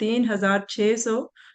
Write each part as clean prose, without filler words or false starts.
3600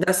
10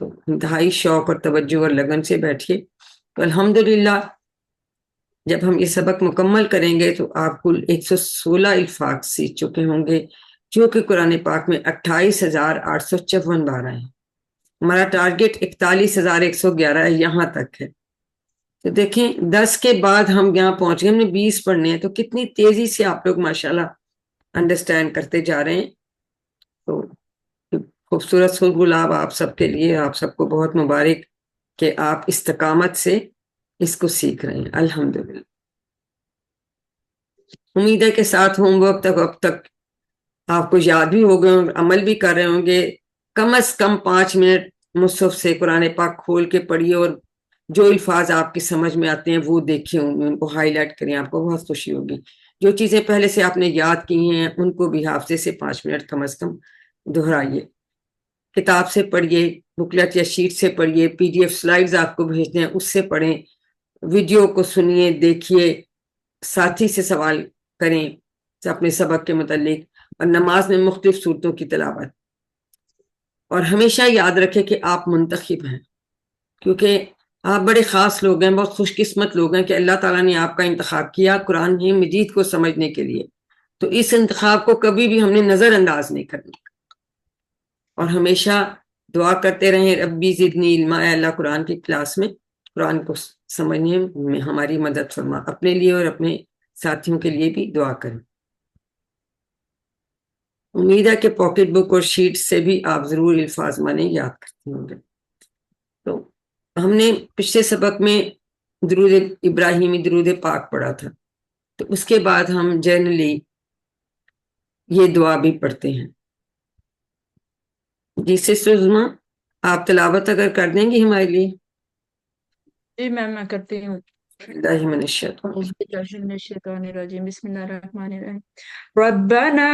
تو انتہائی شوق اور توجہ اور لگن سے بیٹھیے. تو الحمدللہ جب ہم یہ سبق مکمل کریں گے تو آپ کل 116 الفاظ سیکھ چکے ہوں گے، جو کہ قرآن پاک میں 28,854 بار ہیں. ہمارا ٹارگٹ 41,111 ہے، یہاں تک ہے. تو دیکھیں 10 کے بعد ہم یہاں پہنچ گئے، ہم نے 20 پڑھنے ہیں. تو کتنی تیزی سے آپ لوگ ماشاءاللہ انڈرسٹینڈ کرتے جا رہے ہیں. تو خوبصورت سر گلاب آپ سب کے لیے، آپ سب کو بہت مبارک کہ آپ استقامت سے اس کو سیکھ رہے ہیں. الحمدللہ امید ہے کہ ساتھ ہوم ورک اب تک آپ کو یاد بھی ہو گئے، عمل بھی کر رہے ہوں گے. کم از کم 5 منٹ مصحف سے قرآن پاک کھول کے پڑھیے اور جو الفاظ آپ کی سمجھ میں آتے ہیں وہ دیکھیں، ان کو ہائی لائٹ کریں، آپ کو بہت خوشی ہوگی. جو چیزیں پہلے سے آپ نے یاد کی ہیں ان کو بھی حافظے سے 5 منٹ کم از کم دہرائیے. کتاب سے پڑھیے، بکلیٹ یا شیٹ سے پڑھیے، PDF سلائیڈز آپ کو بھیجتے ہیں اس سے پڑھیں، ویڈیو کو سنیے، دیکھیے، ساتھی سے سوال کریں اپنے سبق کے متعلق، اور نماز میں مختلف صورتوں کی تلاوت. اور ہمیشہ یاد رکھیں کہ آپ منتخب ہیں، کیونکہ آپ بڑے خاص لوگ ہیں، بہت خوش قسمت لوگ ہیں کہ اللہ تعالیٰ نے آپ کا انتخاب کیا قرآن مجید کو سمجھنے کے لیے. تو اس انتخاب کو کبھی بھی ہم نے نظر انداز نہیں کرنا، اور ہمیشہ دعا کرتے رہیں ربی زدنی علما، اے اللہ قرآن کی کلاس میں قرآن کو سمجھنے میں ہماری مدد فرما. اپنے لیے اور اپنے ساتھیوں کے لیے بھی دعا کریں. امید ہے کہ پاکٹ بک اور شیٹ سے بھی آپ ضرور الفاظ معنی یاد کرتے ہوں گے. تو ہم نے پچھلے سبق میں درود ابراہیمی، درود پاک پڑھا تھا. تو اس کے بعد ہم جنرلی یہ دعا بھی پڑھتے ہیں. جی سسٹر عظمیٰ آپ تلاوت اگر کر دیں گی ہمارے لیے. جی میم میں کرتی ہوں. اللہ من الشیطان أعوذ بالله من الشيطان الرجيم بسم الله الرحمن الرحيم ربنا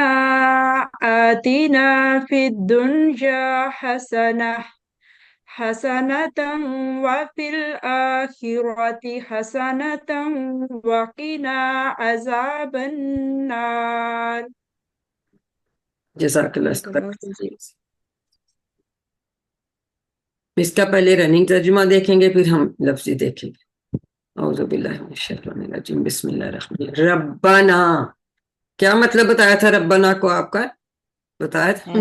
آتنا في الدنيا حسنة وفي الآخرة حسنة وقنا عذاب النار. جزاک اللہ. اس کا پہلے رننگ ترجمہ دیکھیں گے پھر ہم لفظی دیکھیں گے. اعوذ باللہ من الشیطان الرجیم بسم اللہ الرحمن الرحیم. ربنا کیا مطلب بتایا تھا ربنا کو؟ آپ کا بتایا تھا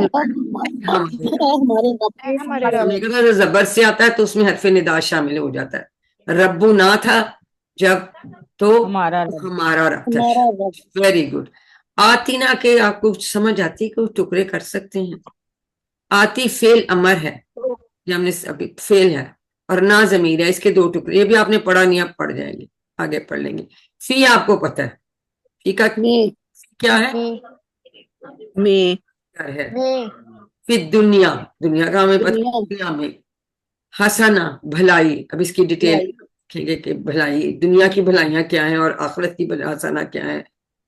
ہمارے زبر سے آتا ہے تو اس میں حرف ندا شامل ہو جاتا ہے. ربو نہ تھا جب تو ہمارا رب تھا. Very good. آتی نہ کے آپ کو سمجھ آتی کہ ٹکڑے کر سکتے ہیں. آتی فعل امر ہے، یہ ہم نے ابھی فعل ہے، اور نہ ضمیر ہے، اس کے 2 ٹکڑے. یہ بھی آپ نے پڑھا نہیں، آپ پڑھ جائیں گے، آگے پڑھ لیں گے. فی آپ کو پتہ ہے فی کا کیا ہے؟ میں ہے فی دنیا، دنیا کا ہمیں پتہ ہے دنیا میں. حسنہ بھلائی. اب اس کی ڈیٹیل دیکھیں گے کہ بھلائی دنیا کی بھلائیاں کیا ہیں اور آخرت کی حسنہ کیا ہے.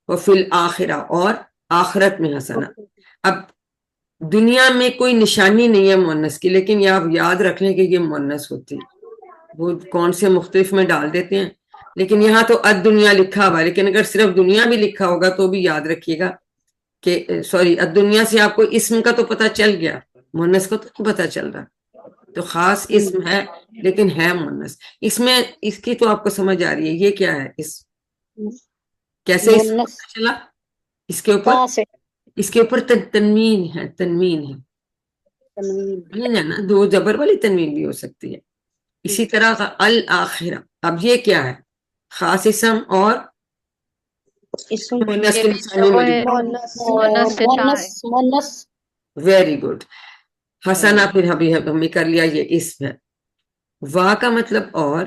اور فی الآخرہ اور آخرت میں حسنہ. اب دنیا میں کوئی نشانی نہیں ہے مؤنث کی، لیکن یہ آپ یاد رکھ لیں کہ یہ مؤنث ہوتی ہے. وہ کون سے مختلف میں ڈال دیتے ہیں، لیکن یہاں تو الدنیا لکھا ہوا ہے، لیکن اگر صرف دنیا بھی لکھا ہوگا تو بھی یاد رکھیے گا کہ سوری الدنیا سے آپ کو اسم کا تو پتہ چل گیا، مؤنث کا تو نہیں پتہ چل رہا. تو خاص اسم ہے لیکن ہے مؤنث. اس میں اس کی تو آپ کو سمجھ آ رہی ہے یہ کیا ہے، اس کیسے اس کو پتہ چلا؟ اس کے اوپر تنوین ہے، تنوین ہے نا، 2 زبر والی تنوین بھی ہو سکتی ہے. اسی طرح الآخرہ. اب یہ کیا ہے؟ خاص اسم اور مؤنث کے نشانے میں. Very good. حسنہ پھر ابھی ہم نے کر لیا، یہ اسم ہے. وا کا مطلب اور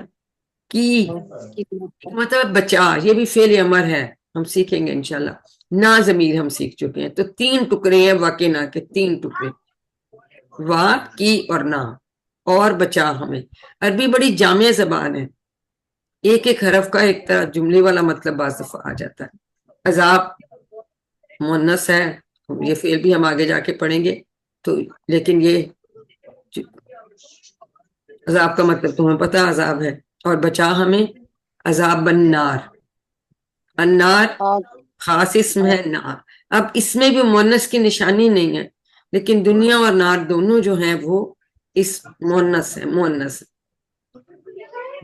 کی مطلب بچا، یہ بھی فعل امر ہے، ہم سیکھیں گے انشاءاللہ. نا ضمیر ہم سیکھ چکے ہیں. تو 3 ٹکڑے ہیں وا کے نا کے، 3 ٹکڑے، وا کی اور نا. اور بچا ہمیں. عربی بڑی جامع زبان ہے، ایک ایک حرف کا ایک طرح جملے والا مطلب بعض دفعہ آ جاتا ہے. عذاب مؤنث ہے، یہ فعل بھی ہم آگے جا کے پڑھیں گے. تو لیکن یہ عذاب کا مطلب تمہیں پتہ عذاب ہے. اور بچا ہمیں عذاب النار. النار خاص اسم ہے نار. اب اس میں بھی مؤنث کی نشانی نہیں ہے، لیکن دنیا اور نار دونوں جو ہیں وہ اس مونس ہے، مونس.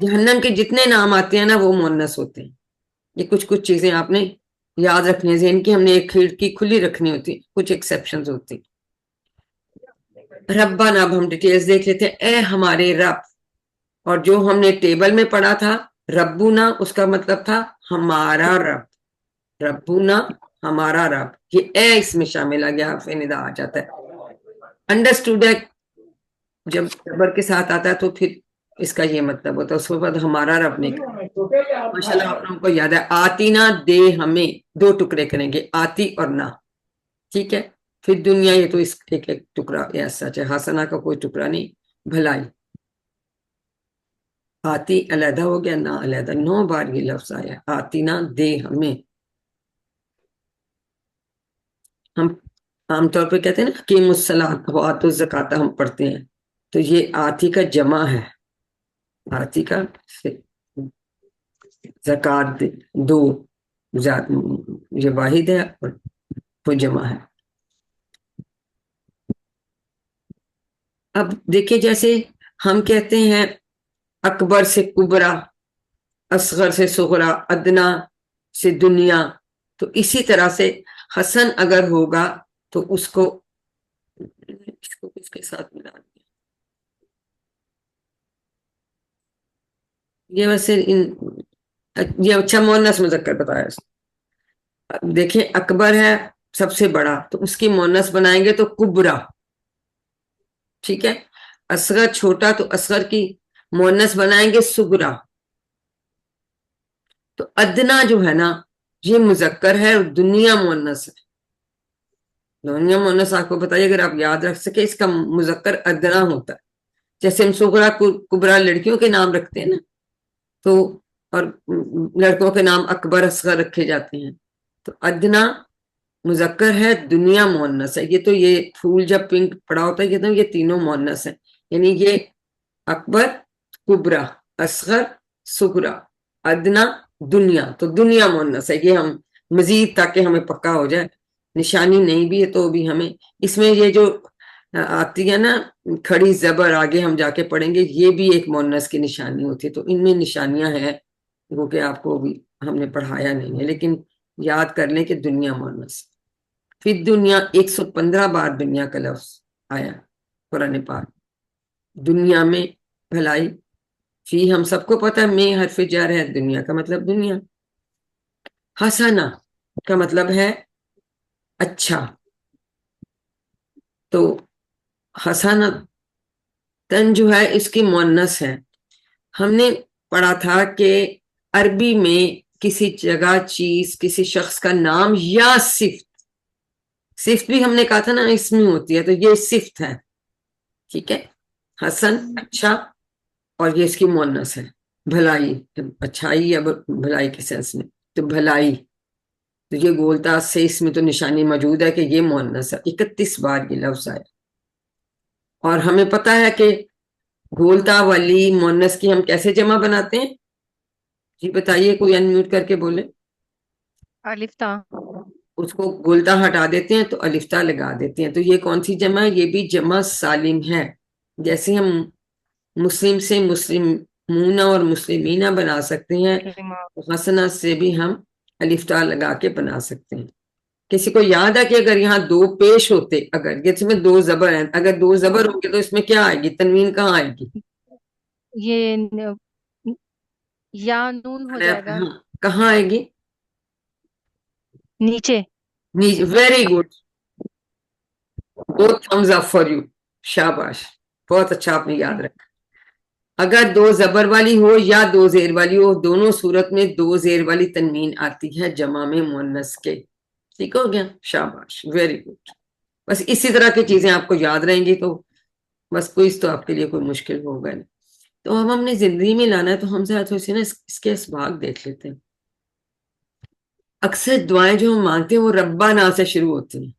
جہنم کے جتنے نام آتے ہیں نا وہ مونس ہوتے ہیں. یہ کچھ چیزیں آپ نے یاد رکھنی ہے، ذہن کی ہم نے ایک کھڑکی کھلی رکھنی ہوتی، کچھ ایکسیپشنز ہوتی. ربنا، اب ہم ڈیٹیلز دیکھ لیتے ہیں. اے ہمارے رب. اور جو ہم نے ٹیبل میں پڑھا تھا ربنا، اس کا مطلب تھا ہمارا رب. ربنا ہمارا رب، یہ اے اس میں شامل آ گیا، حرف ندا آ جاتا ہے. انڈرسٹوڈ ہے جب زبر کے ساتھ آتا ہے تو پھر اس کا یہ مطلب ہوتا ہے. اس کے بعد ہمارا رب نے ماشاءاللہ آپ لوگوں کو یاد ہے. آتی نہ دے ہمیں، دو ٹکڑے کریں گے، آتی اور نہ. ٹھیک ہے. پھر دنیا، یہ تو اس ایک ٹکڑا یہ سچ ہے، حسنہ کا کوئی ٹکڑا نہیں. بھلائی، آتی علیحدہ ہو گیا، نہ علیحدہ. 9 بار یہ لفظ آیا، آتی نہ دے ہمیں. ہم عام طور پہ کہتے ہیں نا حکیم الصلاۃ و آتوا الزکوٰۃ ہم پڑھتے ہیں، تو یہ آتی کا جمع ہے. آتی کا زکوٰۃ دو، یہ واحد ہے اور وہ جمع ہے. اب دیکھیں جیسے ہم کہتے ہیں اکبر سے کبرا، اصغر سے صغرا، ادنا سے دنیا، تو اسی طرح سے حسن اگر ہوگا تو اس کو اس کے ساتھ ملا دیا. یہ ویسے یہ اچھا مؤنث مذکر بتایا. دیکھیں اکبر ہے سب سے بڑا، تو اس کی مؤنث بنائیں گے تو کبرا. ٹھیک ہے. اصغر چھوٹا، تو اصغر کی مؤنث بنائیں گے سغرا. تو ادنا جو ہے نا یہ مذکر ہے اور دنیا مؤنث ہے. دنیا مؤنث آپ کو بتائیے، اگر آپ یاد رکھ سکے اس کا مذکر ادنا ہوتا ہے. جیسے ہم سغرا کبرا لڑکیوں کے نام رکھتے ہیں نا، تو اور لڑکوں کے نام اکبر اصغر رکھے جاتے ہیں. تو ادنا مذکر ہے، دنیا مؤنث ہے. یہ تو یہ پھول جب پنک پڑا ہوتا ہے یہ تینوں مؤنث ہیں. یعنی یہ اکبر، کبرا، اصغر، صغرا، ادنا، دنیا، تو دنیا مؤنث ہے. یہ ہم مزید تاکہ ہمیں پکا ہو جائے، نشانی نہیں بھی ہے تو بھی ہمیں اس میں یہ جو آتی ہے نا کھڑی زبر، آگے ہم جا کے پڑھیں گے، یہ بھی ایک مؤنث کی نشانی ہوتی ہے. تو ان میں نشانیاں ہیں وہ کہ آپ کو بھی ہم نے پڑھایا نہیں ہے، لیکن یاد کر لیں کہ دنیا مؤنث. پھر دنیا 115 بار دنیا کا لفظ آیا قرآن پاک. دنیا میں بھلائی، فی ہم سب کو پتہ ہے، میں حرف جر ہے، دنیا کا مطلب دنیا. حسنہ کا مطلب ہے اچھا. تو حسنہ تن جو ہے اس کی مؤنث ہے. ہم نے پڑھا تھا کہ عربی میں کسی جگہ، چیز، کسی شخص کا نام یا صفت بھی ہم نے کہا تھا نا اس میں ہوتی ہے، تو یہ صفت ہے. ٹھیک ہے. حسن اچھا، اور یہ اس کی مؤنث ہے. بھلائی، اچھائی یا بھلائی کے سینس میں، تو بھلائی. تو یہ گولتا سے اس میں تو نشانی موجود ہے کہ یہ مؤنث ہے. 31 بار یہ لفظ آیا. اور ہمیں پتہ ہے کہ گولتا والی مؤنث کی ہم کیسے جمع بناتے ہیں؟ جی بتائیے، کوئی انمیوٹ کر کے بولے. الف تا. اس کو گولتا ہٹا دیتے ہیں تو الفتہ لگا دیتے ہیں. تو یہ کون سی جمع ہے؟ یہ بھی جمع سالم ہے. جیسے ہم مسلم سے مسلمون اور مسلمینہ بنا سکتے ہیں، حسنہ سے بھی ہم الفتہ لگا کے بنا سکتے ہیں. کسی کو یاد ہے کہ اگر یہاں دو پیش ہوتے، اگر اس میں 2 زبر ہیں، اگر 2 زبر ہوں گے تو اس میں کیا آئے گی؟ تنوین کہاں آئے گی؟ یہ یا نون ہو جائے گا. ہاں، کہاں آئے گی؟ نیچے. Very good, 2 thumbs up for you. شاباش، بہت اچھا آپ نے یاد رکھا. اگر 2 زبر والی ہو یا 2 زیر والی ہو، دونوں صورت میں 2 زیر والی تنوین آتی ہے جمع میں مؤنث کے. ٹھیک ہو گیا؟ شاباش، ویری گڈ. بس اسی طرح کی چیزیں آپ کو یاد رہیں گی تو بس کوئی تو آپ کے لیے کوئی مشکل ہوگا نہیں. تو اب ہم نے زندگی میں لانا ہے تو ہم سے تھوڑی سی نا اس کے اسباق دیکھ لیتے ہیں. اکثر دعائیں جو ہم مانگتے ہیں وہ ربنا سے شروع ہوتی ہیں.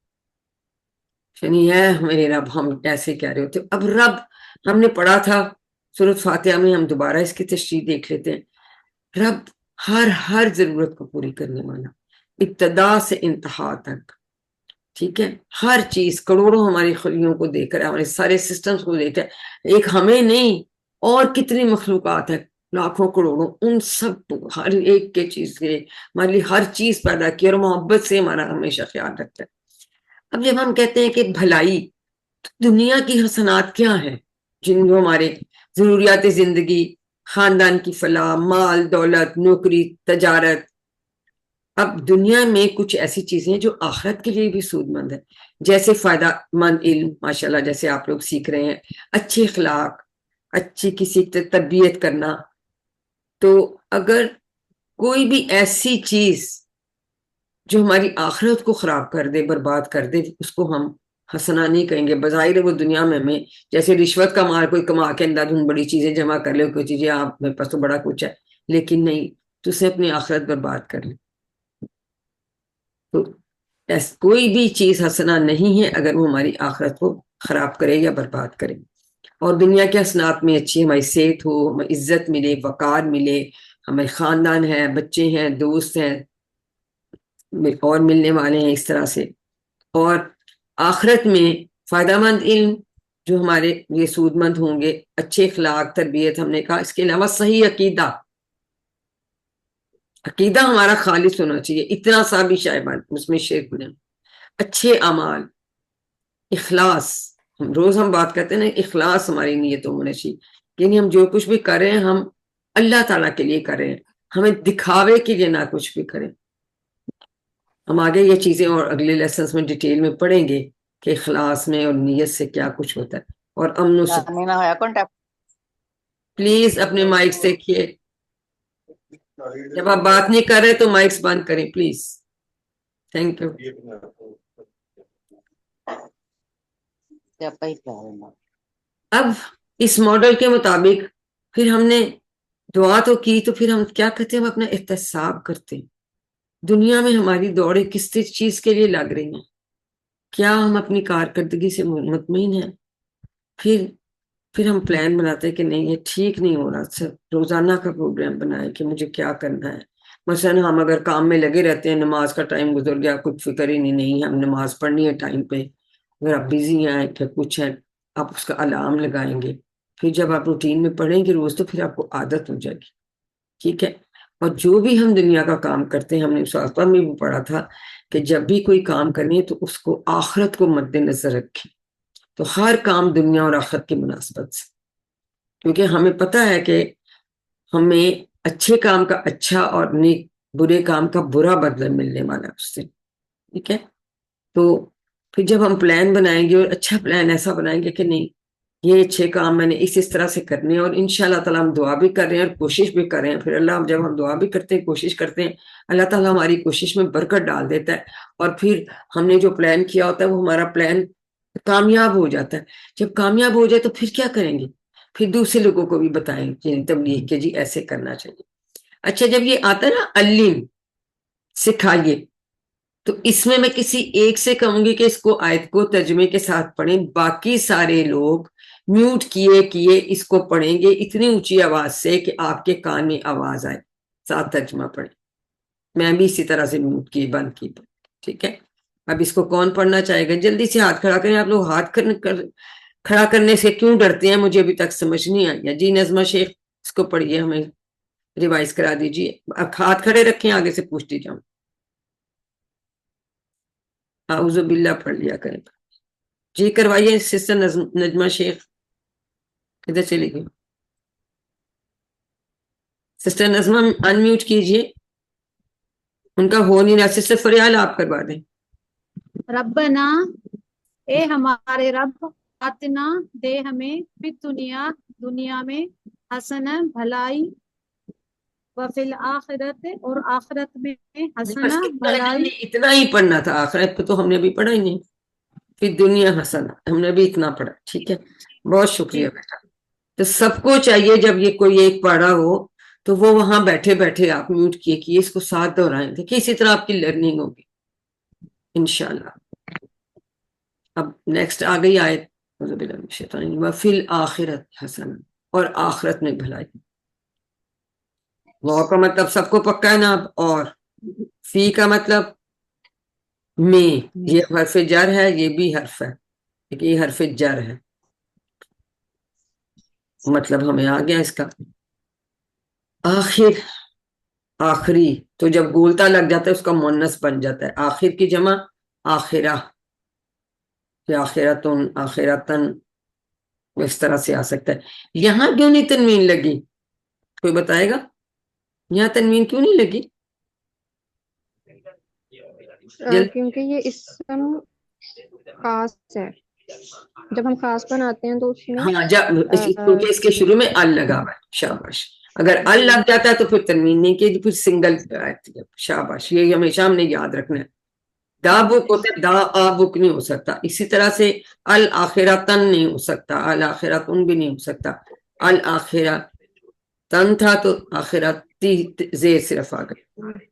یعنی ہے میرے رب، ہم ایسے کہہ رہے ہوتے. اب رب ہم نے پڑھا تھا سورۃ فاتحہ میں، ہم دوبارہ اس کی تشریح دیکھ لیتے ہیں. رب ہر ضرورت کو پوری کرنے والا، ابتدا سے انتہا تک. ٹھیک ہے، ہر چیز، کروڑوں ہماری خلیوں کو دیکھ کر، ہمارے سارے سسٹمز کو دیکھ کر، ایک ہمیں نہیں اور کتنی مخلوقات ہیں، لاکھوں کروڑوں، ان سب کو، ہر ایک کے چیز کے ہمارے لیے ہر چیز پیدا کی اور محبت سے ہمارا ہمیشہ خیال رکھتا ہے۔ اب جب ہم کہتے ہیں کہ بھلائی، تو دنیا کی حسنات کیا ہیں جن کو ہمارے ضروریات زندگی، خاندان کی فلاح، مال دولت، نوکری، تجارت، اب دنیا میں کچھ ایسی چیزیں ہیں جو آخرت کے لیے بھی سود مند ہے، جیسے فائدہ مند علم، ماشاءاللہ جیسے آپ لوگ سیکھ رہے ہیں، اچھے اخلاق، اچھی کسی تربیت کرنا۔ تو اگر کوئی بھی ایسی چیز جو ہماری آخرت کو خراب کر دے، برباد کر دے، اس کو ہم حسنہ نہیں کہیں گے۔ بظاہر وہ دنیا میں ہمیں جیسے رشوت کا مال کوئی کما کے اندر بڑی چیزیں جمع کر لے، کوئی چیزیں آپ میرے پاس تو بڑا کچھ ہے، لیکن نہیں، تو اسے اپنی آخرت برباد کر لے۔ تو کوئی بھی چیز حسنہ نہیں ہے اگر وہ ہماری آخرت کو خراب کرے یا برباد کرے۔ اور دنیا کے حسنات میں اچھی ہماری صحت ہو، ہمیں عزت ملے، وقار ملے، ہمارے خاندان ہے، بچے ہیں، دوست ہیں اور ملنے والے ہیں اس طرح سے۔ اور آخرت میں فائدہ مند علم جو ہمارے یہ سود مند ہوں گے، اچھے اخلاق، تربیت، ہم نے کہا، اس کے علاوہ صحیح عقیدہ، عقیدہ ہمارا خالص ہونا چاہیے، اتنا سا بھی شائبان اس میں شرک نہیں، اچھے اعمال، اخلاص، روز ہم بات کرتے ہیں نا، اخلاص ہماری نیتوں میں ہونا چاہیے، یعنی ہم جو کچھ بھی کر رہے ہیں ہم اللہ تعالیٰ کے لیے کر رہے ہیں، ہمیں دکھاوے کے لیے نہ کچھ بھی کریں۔ ہم آگے یہ چیزیں اور اگلے لیسنز میں ڈیٹیل میں پڑھیں گے کہ اخلاص میں اور نیت سے کیا کچھ ہوتا ہے، اور امن و سکون۔ پلیز اپنے مائکس دیکھیے، جب آپ بات نہیں کر رہے تو مائکس بند کریں پلیز، تھینک یو۔ اب اس ماڈل کے مطابق پھر ہم نے دعا تو کی، تو پھر ہم کیا کرتے ہیں، ہم اپنا احتساب کرتے ہیں، دنیا میں ہماری دوڑیں کس چیز کے لیے لگ رہی ہیں، کیا ہم اپنی کارکردگی سے مطمئن ہیں؟ پھر ہم پلان بناتے ہیں کہ نہیں، یہ ٹھیک نہیں ہو رہا، صرف روزانہ کا پروگرام بنائے کہ مجھے کیا کرنا ہے۔ مثلا ہم اگر کام میں لگے رہتے ہیں، نماز کا ٹائم گزر گیا، کچھ فکر ہی نہیں، ہم نماز پڑھنی ہے ٹائم پہ، اگر آپ بزی ہیں پھر کچھ ہے، آپ اس کا الارم لگائیں گے، پھر جب آپ روٹین میں پڑھیں گے روز، تو پھر آپ کو عادت ہو جائے گی، ٹھیک ہے۔ اور جو بھی ہم دنیا کا کام کرتے ہیں، ہم نے سابقہ میں بھی پڑھا تھا کہ جب بھی کوئی کام کرنی ہے تو اس کو آخرت کو مد نظر رکھیں، تو ہر کام دنیا اور آخرت کی مناسبت سے، کیونکہ ہمیں پتہ ہے کہ ہمیں اچھے کام کا اچھا اور نیک برے کام کا برا بدلہ ملنے والا ہے اس سے، ٹھیک ہے۔ تو پھر جب ہم پلان بنائیں گے، اور اچھا پلان ایسا بنائیں گے کہ نہیں، یہ اچھے کام میں نے اس طرح سے کرنے ہیں، اور انشاءاللہ تعالیٰ ہم دعا بھی کر رہے ہیں اور کوشش بھی کر رہے ہیں، پھر اللہ جب ہم دعا بھی کرتے ہیں، کوشش کرتے ہیں، اللہ تعالیٰ ہماری کوشش میں برکت ڈال دیتا ہے، اور پھر ہم نے جو پلان کیا ہوتا ہے وہ ہمارا پلان کامیاب ہو جاتا ہے۔ جب کامیاب ہو جائے تو پھر کیا کریں گے، پھر دوسرے لوگوں کو بھی بتائیں کہ تبلیغ کہ جی ایسے کرنا چاہیے۔ اچھا، جب یہ آتا ہے نا علم، سکھائیے، تو اس میں کسی ایک سے کہوں گی کہ اس کو آیت کو ترجمے کے ساتھ پڑھیں، باقی سارے لوگ میوٹ کیے اس کو پڑھیں گے اتنی اونچی آواز سے کہ آپ کے کان میں آواز آئے، ساتھ ترجمہ پڑھیں۔ میں بھی اسی طرح سے میوٹ کی، بند کی، ٹھیک ہے۔ اب اس کو کون پڑھنا چاہے گا؟ جلدی سے ہاتھ کھڑا کریں۔ آپ لوگ ہاتھ کھڑا کرنے سے کیوں ڈرتے ہیں، مجھے ابھی تک سمجھ نہیں آئی ہے۔ جی نظمہ شیخ، اس کو پڑھیے، ہمیں ریوائز کرا دیجیے۔ اب ہاتھ کھڑے رکھیں، آگے سے پوچھتی جاؤں۔ اعوذ باللہ پڑھ لیا کریں۔ جی کروائیے سسٹر نجمہ شیخ، کدھر چلی گئی؟ سسٹر نظمہ انمیوٹ کیجیے، ان کا ہو نہیں رہا۔ سسٹر فریال آپ کروا دیں۔ ربنا، اے ہمارے رب، آتنا، دے ہمیں، پھر دنیا میں، حسنہ، بھلائی، وفی الآخرت، اور آخرت میں حسنہ، بھلائی۔ اتنا ہی پڑھنا تھا، آخرت پہ تو ہم نے ابھی پڑھا ہی نہیں، پھر دنیا حسنہ ہم نے ابھی اتنا پڑھا، ٹھیک ہے۔ بہت شکریہ بیٹا۔ تو سب کو چاہیے جب یہ کوئی ایک پڑھا ہو تو وہ وہاں بیٹھے بیٹھے آپ میوٹ کیے اس کو ساتھ دہرائیں، دیکھیے اسی طرح آپ کی لرننگ ہوگی انشاءاللہ۔ اب نیکسٹ آ گئی آیت، وفی الآخرت حسنہ، اور آخرت میں بھلائی۔ وہ کا مطلب سب کو پکا ہے نا اب، اور فی کا مطلب میں یہ حرف جر ہے، یہ بھی حرف ہے، یہ حرف جر ہے، مطلب ہمیں آ گیا اس کا۔ آخر، آخری، تو جب گولتا لگ جاتا ہے اس کا مؤنث بن جاتا ہے، آخر کی جمع آخرہ، یا آخرتن، آخرتن، اس طرح سے آ سکتا ہے۔ یہاں کیوں نہیں تنوین لگی؟ کوئی بتائے گا یہاں تنوین کیوں نہیں لگی؟ کیونکہ یہ اسم خاص ہے، جب ہم خاص بناتے ہیں تو اس میں ہاں، کیونکہ اس کے شروع میں ال لگا ہوا ہے، شاباش۔ اگر ال لگ جاتا ہے تو پھر تنوین نہیں کی، پھر سنگل آتی ہے، شاباش، یہ ہمیشہ ہم نے یاد رکھنا ہے۔ دا بک ہوتا ہے، دا آ بک نہیں ہو سکتا، اسی طرح سے الآخرتن نہیں ہو سکتا، الآخرتن بھی نہیں ہو سکتا، الآخرتن تھا تو آخرتی زیر صرف آ گئی،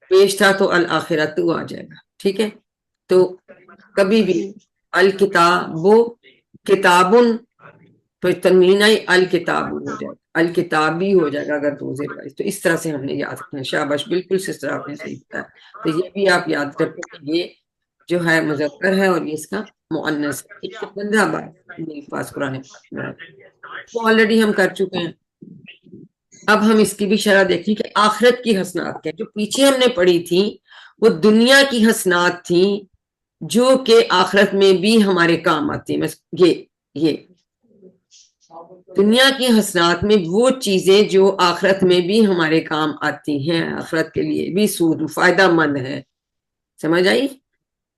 پیش تھا تو الآخرتو آ جائے گا، ٹھیک ہے؟ تو کبھی بھی الکتاب کتابن تو تنوین آئی الکتاب ہو جائے گا، الکتابی ہو جائے گا اگر دو زیر وائی، تو اس طرح سے ہم نے یاد رکھنا ہے، شاباش، بالکل اس طرح آپ نے صحیح بتایا۔ تو یہ بھی آپ یاد رکھیں کہ یہ جو ہے مذکر ہے اور یہ اس کا مؤنث ہے۔ 15 بار میرے پاس قرآن پاک میں ہے، وہ آلریڈی ہم کر چکے ہیں۔ اب ہم اس کی بھی شرح دیکھیں کہ آخرت کی حسنات کیا، جو پیچھے ہم نے پڑھی تھی وہ دنیا کی حسنات تھیں جو کہ آخرت میں بھی ہمارے کام آتی ہیں۔ یہ دنیا کی حسنات میں وہ چیزیں جو آخرت میں بھی ہمارے کام آتی ہیں، آخرت کے لیے بھی سود فائدہ مند ہے، سمجھ آئی؟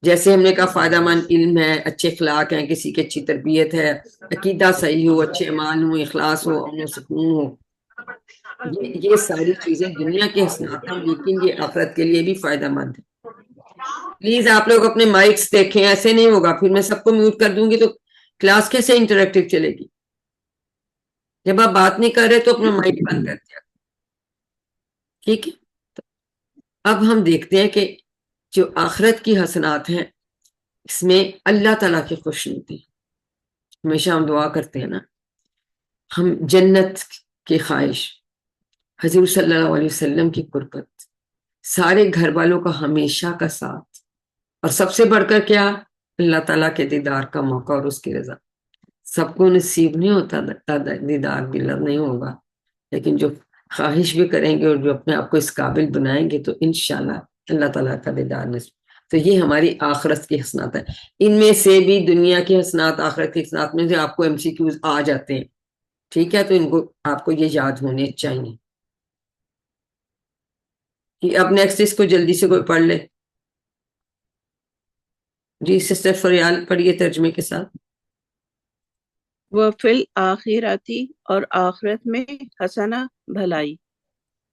جیسے ہم نے کہا فائدہ مند علم ہے، اچھے اخلاق ہیں، کسی کی اچھی تربیت ہے، عقیدہ صحیح ہو، اچھے اعمال ہو، اخلاص ہو، امن و سکون ہو، یہ ساری چیزیں دنیا کے حسنات ہیں، لیکن یہ آخرت کے لیے بھی فائدہ مند ہے۔ پلیز آپ لوگ اپنے مائکس دیکھیں، ایسے نہیں ہوگا، پھر میں سب کو میوٹ کر دوں گی تو کلاس کیسے انٹریکٹیو چلے گی؟ جب آپ بات نہیں کر رہے تو اپنا مائک بند کر دیا، ٹھیک ہے؟ اب ہم دیکھتے ہیں کہ جو آخرت کی حسنات ہیں اس میں اللہ تعالیٰ کی خوشنودی، ہمیشہ ہم دعا کرتے ہیں نا، ہم جنت کی خواہش، حضور صلی اللہ علیہ وسلم کی قربت، سارے گھر والوں کا ہمیشہ کا ساتھ، اور سب سے بڑھ کر کیا؟ اللہ تعالیٰ کے دیدار کا موقع اور اس کی رضا۔ سب کو نصیب نہیں ہوتا دیدار بھی نہیں ہوگا، لیکن جو خواہش بھی کریں گے اور جو اپنے آپ کو اس قابل بنائیں گے تو انشاءاللہ اللہ تعالیٰ کا دیدار نصیب۔ تو یہ ہماری آخرت کی حسنات ہیں، ان میں سے بھی دنیا کی حسنات، آخرت کی حسنات میں سے آپ کو MCQs آ جاتے ہیں، ٹھیک ہے؟ تو ان کو آپ کو یہ یاد ہونے چاہیے۔ اب نیکسٹ اس کو جلدی سے کوئی پڑھ لے جی، سسٹر فریال پڑھیے ترجمے کے ساتھ۔ وفی الآخرتی، اور آخرت میں حسنہ بھلائی۔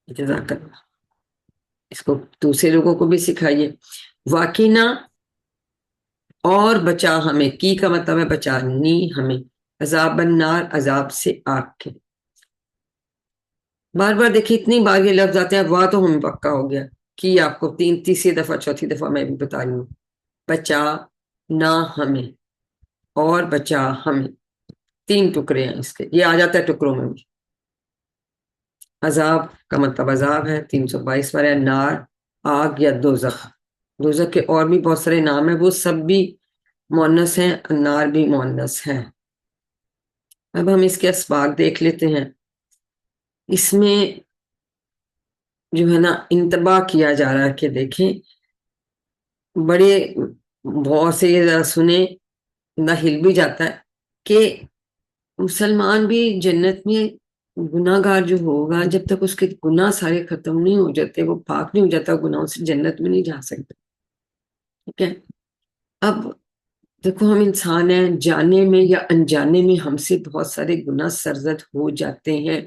جزاک اللہ، اس کو دوسرے لوگوں کو بھی سکھائیے۔ واقعنا، اور بچا ہمیں، کی کا مطلب ہے بچانی ہمیں، عذاب النار، عذاب سے آگ کے۔ بار بار دیکھیں اتنی بار یہ لفظ آتے ہیں، واہ تو ہمیں پکا ہو گیا، کی آپ کو تیسری دفعہ چوتھی دفعہ میں بھی بتا رہی ہوں، بچا نہ ہمیں اور بچا ہمیں، 3 ٹکڑے ہیں اس کے، یہ آ جاتا ہے ٹکڑوں میں بھی۔ عذاب کا مطلب عذاب ہے، 322 پر ہے، نار آگ یا دوزخ، دوزخ کے اور بھی بہت سارے نام ہیں، وہ سب بھی مؤنث ہیں، نار بھی مؤنث ہے۔ اب ہم اس کے اسباق دیکھ لیتے ہیں۔ اس میں جو ہے نا انتباہ کیا جا رہا ہے کہ دیکھیں، بڑے بہت سے یہ ذرا سنیں، نہ ہل بھی جاتا ہے کہ مسلمان بھی جنت میں گناہ گار جو ہوگا، جب تک اس کے گناہ سارے ختم نہیں ہو جاتے، وہ پاک نہیں ہو جاتا، گناہوں سے جنت میں نہیں جا سکتا، ٹھیک ہے؟ اب دیکھو، ہم انسان ہیں، جانے میں یا انجانے میں ہم سے بہت سارے گناہ سرزد ہو جاتے ہیں،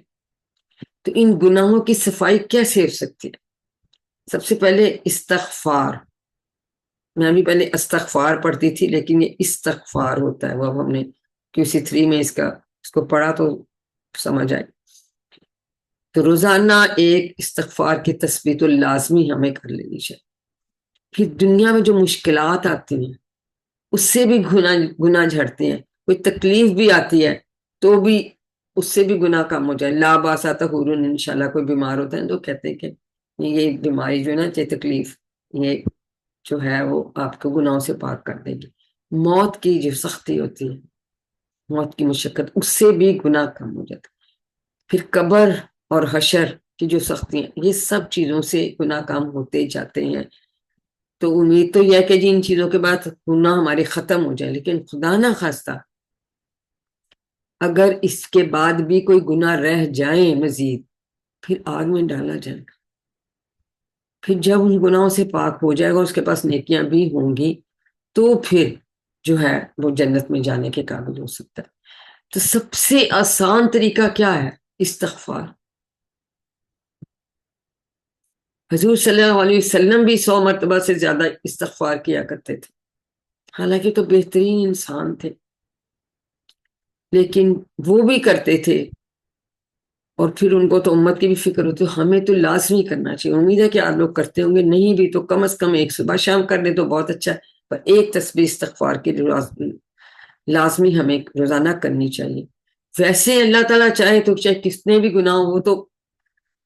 تو ان گناہوں کی صفائی کیسے ہو سکتی ہے؟ سب سے پہلے استغفار، میں بھی پہلے استغفار پڑھتی تھی لیکن یہ استغفار ہوتا ہے، وہ اب ہم نے QC3 میں اس کو پڑھا تو سمجھ آئے۔ تو روزانہ ایک استغفار کی تثبیت لازمی ہمیں کر لینی چاہیے۔ پھر دنیا میں جو مشکلات آتی ہیں اس سے بھی گناہ جھڑتے ہیں، کوئی تکلیف بھی آتی ہے تو بھی اس سے بھی گناہ کم ہو جائے۔ لا باسا طہورن، انشاءاللہ کوئی بیمار ہوتا ہے تو کہتے ہیں کہ یہ بیماری جو ہے نا، چاہے تکلیف، یہ جو ہے وہ آپ کو گناہوں سے پاک کر دے گی. موت کی جو سختی ہوتی ہے، موت کی مشقت، اس سے بھی گناہ کم ہو جاتا ہے. پھر قبر اور حشر کی جو سختی ہیں، یہ سب چیزوں سے گناہ کم ہوتے جاتے ہیں. تو امید تو یہ ہے کہ جی ان چیزوں کے بعد گناہ ہمارے ختم ہو جائے، لیکن خدا نہ خواستہ اگر اس کے بعد بھی کوئی گناہ رہ جائیں مزید، پھر آگ میں ڈالا جائے گا. پھر جب ان گناہوں سے پاک ہو جائے گا، اس کے پاس نیکیاں بھی ہوں گی، تو پھر جو ہے وہ جنت میں جانے کے قابل ہو سکتا ہے. تو سب سے آسان طریقہ کیا ہے؟ استغفار. حضور صلی اللہ علیہ وسلم بھی 100 مرتبہ سے زیادہ استغفار کیا کرتے تھے، حالانکہ تو بہترین انسان تھے، لیکن وہ بھی کرتے تھے. اور پھر ان کو تو امت کی بھی فکر ہوتی ہے. ہمیں تو لازمی کرنا چاہیے. امید ہے کہ آپ لوگ کرتے ہوں گے، نہیں بھی تو کم از کم ایک صبح شام کر لیں تو بہت اچھا ہے، پر ایک تسبیح استغفار کی لازمی ہمیں روزانہ کرنی چاہیے. ویسے اللہ تعالیٰ چاہے تو چاہے کتنے بھی گناہ ہو، وہ تو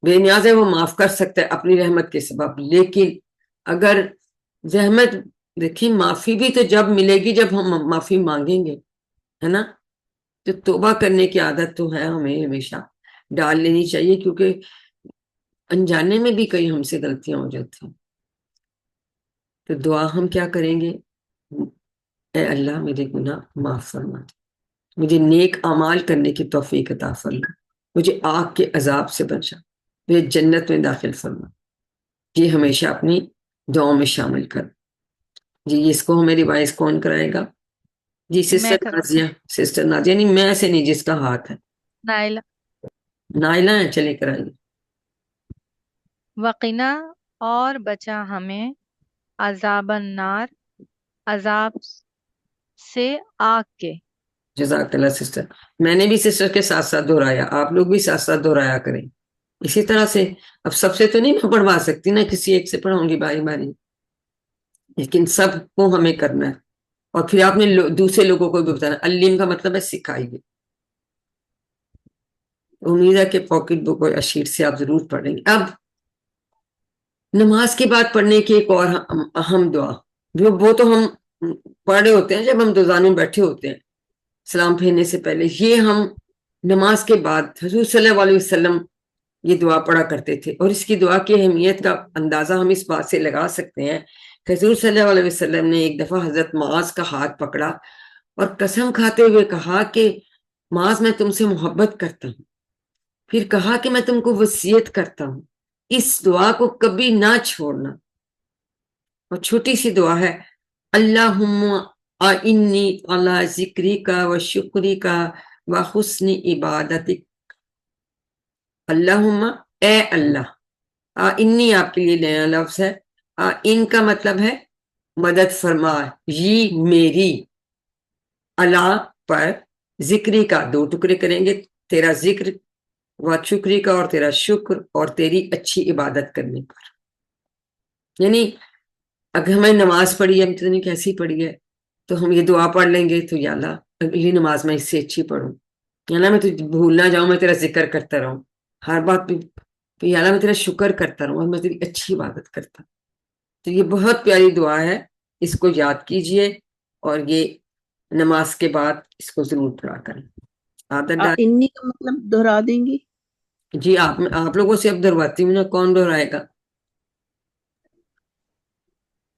بے نیاز ہے، وہ معاف کر سکتا ہے اپنی رحمت کے سبب. لیکن اگر رحمت، دیکھیں معافی بھی تو جب ملے گی جب ہم معافی مانگیں گے، ہے نا. تو توبہ کرنے کی عادت تو ہے ہمیں ہمیشہ ڈال لینی چاہیے، کیونکہ انجانے میں بھی کئی ہم سے غلطیاں ہو جاتی ہیں. تو دعا ہم کیا کریں گے؟ اے اللہ میرے گناہ معاف فرما، مجھے نیک اعمال کرنے کی توفیق عطا فرما، مجھے آگ کے عذاب سے بچا، مجھے جنت میں داخل فرما. یہ ہمیشہ اپنی دعاؤں میں شامل کر. جی اس کو ہمیں ریوائز کون کرائے گا؟ جی میں سسٹر کروں نازیہ. سسٹر نازیہ نہیں، میں سے نہیں، جس کا ہاتھ ہے. نائلہ. نائلہ ہے، چلے کرائیے. وقنا، اور بچا ہمیں، عذاب النار، عذاب سے آگ کے. جزاک اللہ سسٹر. میں نے بھی سسٹر کے ساتھ ساتھ دہرایا، آپ لوگ بھی ساتھ ساتھ دہرایا کریں اسی طرح سے. اب سب سے تو نہیں میں پڑھوا سکتی نا، کسی ایک سے پڑھاؤں گی باری باری، لیکن سب کو ہمیں کرنا ہے. اور پھر آپ نے دوسرے لوگوں کو بھی بتانا. علم کا مطلب ہے سکھائیے. امید ہے کہ پاکٹ بک اور اشیٹ سے آپ ضرور پڑھیں گے. اب نماز کے بعد پڑھنے کی ایک اور اہم دعا، وہ تو ہم پڑھ رہے ہوتے ہیں جب ہم روزانوں میں بیٹھے ہوتے ہیں سلام پھیرنے سے پہلے. یہ ہم نماز کے بعد حضور صلی اللہ علیہ وسلم یہ دعا پڑھا کرتے تھے. اور اس کی دعا کی اہمیت کا اندازہ ہم اس بات سے لگا سکتے ہیں کہ حضور صلی اللہ علیہ وسلم نے ایک دفعہ حضرت معاذ کا ہاتھ پکڑا اور قسم کھاتے ہوئے کہا کہ معاذ میں تم سے محبت کرتا ہوں. پھر کہا کہ میں تم کو وصیت کرتا ہوں اس دعا کو کبھی نہ چھوڑنا. اور چھوٹی سی دعا ہے، اللہم انی علی ذکری کا و شکری کا و حسن عبادتک. اللہم، اے اللہ. انی آپ کے لیے نیا لفظ ہے. ان کا مطلب ہے مدد فرما، یہ میری، اللہ پر، ذکری کا دو ٹکڑے کریں گے، تیرا ذکر و شکری کا، اور تیرا شکر اور تیری اچھی عبادت کرنے پر. یعنی اگر ہمیں نماز پڑھی ہے، پتہ نہیں کیسی پڑھی ہے، تو ہم یہ دعا پڑھ لیں گے تو یا اللہ اگلی نماز میں اس سے اچھی پڑھوں، یا اللہ میں تجھے بھول نہ جاؤں، میں تیرا ذکر کرتا رہوں ہر بات پہ، تو یا اللہ میں تیرا شکر کرتا رہوں اور میں تیری اچھی عبادت کرتا. تو یہ بہت پیاری دعا ہے، اس کو یاد کیجئے اور یہ نماز کے بعد اس کو ضرور پڑھا کریں. عادت ڈال. انی کا مطلب دہرا دیں گی؟ جی آپ لوگوں سے اب دہرواتی ہوں نا، کون دہرائے گا؟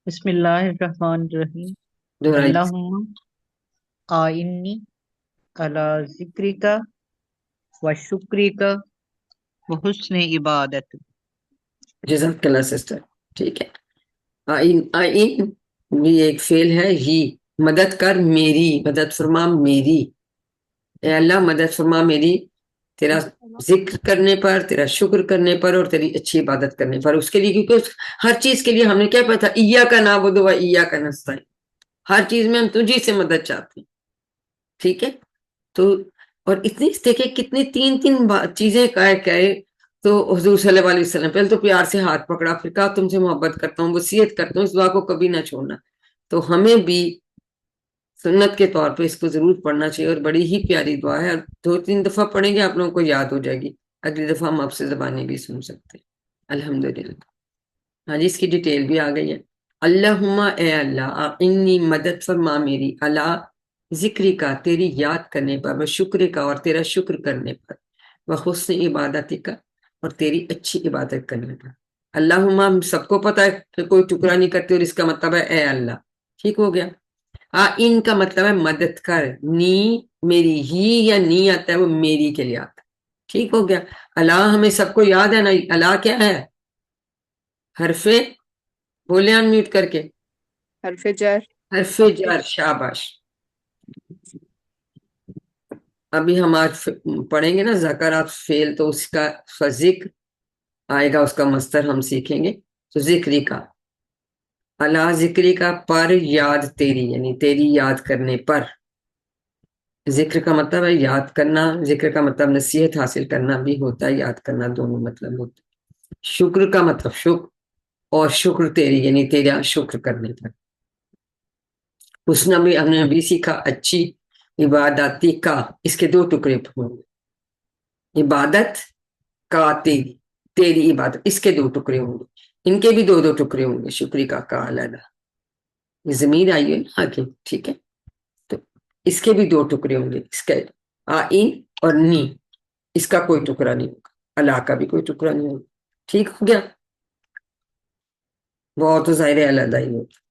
بسم اللہ الرحمن الرحیم. دہرائیے. اللہم آئنی علی ذکرک و شکرک و حسن عبادت. جزاک اللہ سسٹر. ٹھیک ہے. آئین یہ ایک فعل ہے، ہی مدد کر میری، مدد فرما میری. اے اللہ مدد فرما میری، تیرا ذکر کرنے پر، تیرا شکر کرنے پر اور تیری اچھی عبادت کرنے پر. اس کے لیے کیونکہ ہر چیز کے لیے ہم نے کیا پتا، ایاک نعبد و ایاک نستعین، ہر چیز میں ہم تجھی سے مدد چاہتے ہیں. ٹھیک ہے. تو اور اتنی دیکھیں کتنی تین چیزیں کہے تو حضور صلی اللہ علیہ وسلم پہلے تو پیار سے ہاتھ پکڑا، پھر کہا تم سے محبت کرتا ہوں، وصیت کرتا ہوں اس دعا کو کبھی نہ چھوڑنا. تو ہمیں بھی سنت کے طور پہ اس کو ضرور پڑھنا چاہیے، اور بڑی ہی پیاری دعا ہے. 2-3 دفعہ پڑھیں گے آپ لوگوں کو یاد ہو جائے گی، اگلی دفعہ ہم آپ سے زبانیں بھی سن سکتے ہیں. الحمدللہ. ہاں جی، اس کی ڈیٹیل بھی آ گئی ہے. اللہم اے اللہ انی مدد فرما میری اللہ ذکری کا تیری یاد کرنے پر، و شکر کا اور تیرا شکر کرنے پر، و حسن عبادتی کا اور تیری اچھی عبادت کرنے پر۔ اللہم ہم سب کو پتہ ہے کہ کوئی ٹکڑا نہیں کرتے، اور اس کا مطلب ہے اے اللہ، ٹھیک ہو گیا۔ ان کا مطلب ہے مدد کر، نی میری ہی یا نی آتا ہے وہ میری کے لیے آتا ہے، ٹھیک ہو گیا۔ اللہ ہمیں سب کو یاد ہے نا، اللہ کیا ہے؟ حرف بولے ان میوٹ کر کے، حرف جر۔ حرف جر، شاباش۔ ابھی ہم آج پڑھیں گے نا ذکرات فعل، تو اس کا ذکر آئے گا، اس کا مصدر ہم سیکھیں گے۔ تو ذکری کا، اللہ ذکری کا، پر یاد تیری، یعنی تیری یاد کرنے پر۔ ذکر کا مطلب ہے یاد کرنا، ذکر کا مطلب نصیحت حاصل کرنا بھی ہوتا ہے، یاد کرنا دونوں مطلب ہوتا ہے۔ شکر کا مطلب شکر، اور شکر تیری یعنی تیرا شکر کرنے پر۔ اس نے بھی ہم نے ابھی سیکھا اچھی عبادتی کا، اس کے دو ٹکڑے ہوں گے، عبادت کا تیری، تیری عبادت، اس کے دو ٹکڑے ہوں گے، ان کے بھی دو دو ٹکڑے ہوں گے، شکری کا علیحدہ، یہ ضمیر آئی ہے نا آگے، ٹھیک ہے۔ تو اس کے بھی دو ٹکڑے ہوں گے، اس کا آئین اور نی، اس کا کوئی ٹکڑا نہیں ہوگا، اللہ کا بھی کوئی ٹکڑا نہیں ہوگا، ٹھیک ہو گیا۔ بہت تو ظاہر علیحدہ ہی ہوگا۔